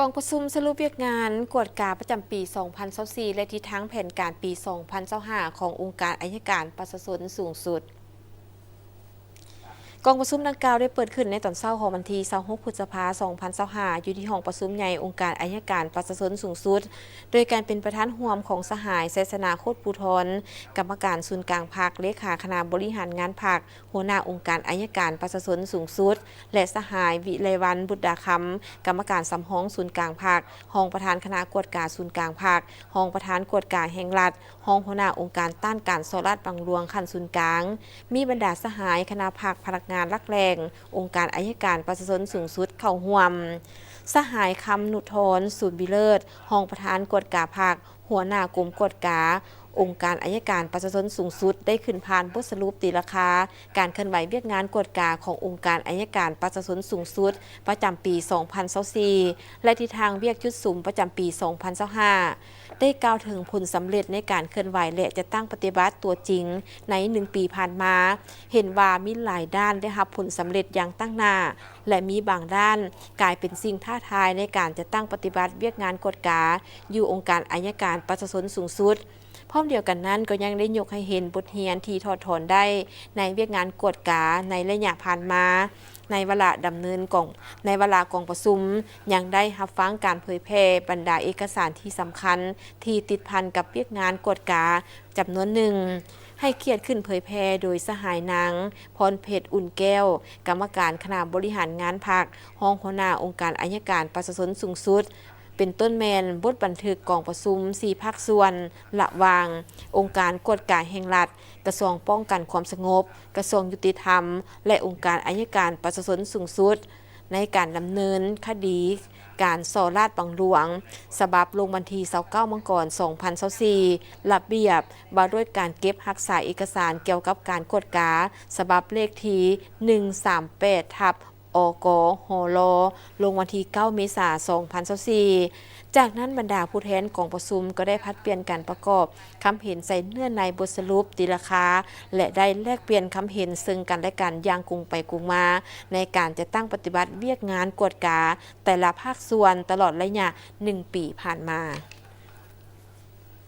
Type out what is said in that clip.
กองประชุมสรุปเวียกงานกวดกาประจำปี 2024 และทิศทางแผนการปี 2025 ขององค์การอัยการประชาชนสูงสุดกองประชุมดังกล่าวได้เปิดขึ้นในตอนเช้าของวันที่26 พฤษภาคม 2025 อยู่ที่ห้องประชุมใหญ่องค์การอัยการประชาชนสูงสุดโดยการเป็นประธานร่วมของสหายไซสนาโคตรปูทรกรรมการศูนย์กลางพรรคเลขาคณะบริหารงานพรรคหัวหน้าองค์การอัยการประชาชนสูงสุดและสหายวิไลวรรณบุตรดาคำกรรมการสำห้องศูนย์กลางพรรคห้องประธานคณะกวดกาศูนย์กลางพรรคห้องประธานกวดกาแห่งรัฐห้องหัวหน้าองค์การต้านการสอรัดบังหลวงขั้นศูนย์กลางมีบรรดาสหายคณะพรรคพนักงานรักแรงองค์การอัยการประชาชนสูงสุดเข้าร่วมสหายคำนุทรศูนย์บิเลิศห้องประธานกวดกาพรรคหัวหน้ากลุ่มกวดกาองค์การอัยการประชาชนสูงสุดได้ขึ้นผ่านบทสรุปตีราคาการเคลื่อนไหวเวียกงานกวดกาขององค์การอัยการประชาชนสูงสุดประจำปี 2024 และทิศทางเวียกจุดสูงประจำปี 2025 ได้กล่าวถึงผลสำเร็จในการเคลื่อนไหวและจะตั้งปฏิบัติตัวจริงใน1 ปีผ่านมาเห็นว่ามีหลายด้านได้รับผลสำเร็จอย่างตั้งหน้าและมีบางด้านกลายเป็นสิ่งท้าทายในการจะตั้งปฏิบัติเวียกงานกวดกาอยู่องค์การอัยการประชาชนสูงสุดพร้อมเดียวกันนั้นก็ยังได้ยกให้เห็นบทเรียนที่ถอดถอนได้ในเวียกงานกวดกาในระยะผ่านมาในเวลาดำเนินในเวลากองประชุมยังได้รับฟังการเผยแพร่บรรดาเอกสารที่สำคัญที่ติดพันกับเวียกงานกวดกาจำนวนหนึ่งให้เขียนขึ้นเผยแพร่โดยสหายนางพรเพชรอุ่นแก้วกรรมการคณะบริหารงานพรรคห้องหัวหน้าองค์การอัยการประชาชนสูงสุดเป็นต้นแมนบทบันทึกกองประชุม4 ภาคส่วนละวางองค์การกวดกาแห่งรัฐกระทรวงป้องกันความสงบกระทรวงยุติธรรมและองค์การอัยการประชาชนสูงสุดในการดำเนินคดีการส่อราชบังหลวงฉบับลงวันที่29 มังกร 2024ระเบียบว่าด้วยการเก็บรักษาเอกสารเกี่ยวกับการกวดกาฉบับเลขที่138ทับอกหลลงวันที่9 เมษายน 2024จากนั้นบรรดาผู้แทนกองประชุมก็ได้พัดเปลี่ยนการประกอบคำเห็นใส่เนื้อในบทสรุปตีราคาและได้แลกเปลี่ยนคำเห็นซึ่งกันและกันอย่างกรุงไปกรุงมาในการจะตั้งปฏิบัติเวียกงานกวดกาแต่ละภาคส่วนตลอดระยะ1 ปีผ่านมา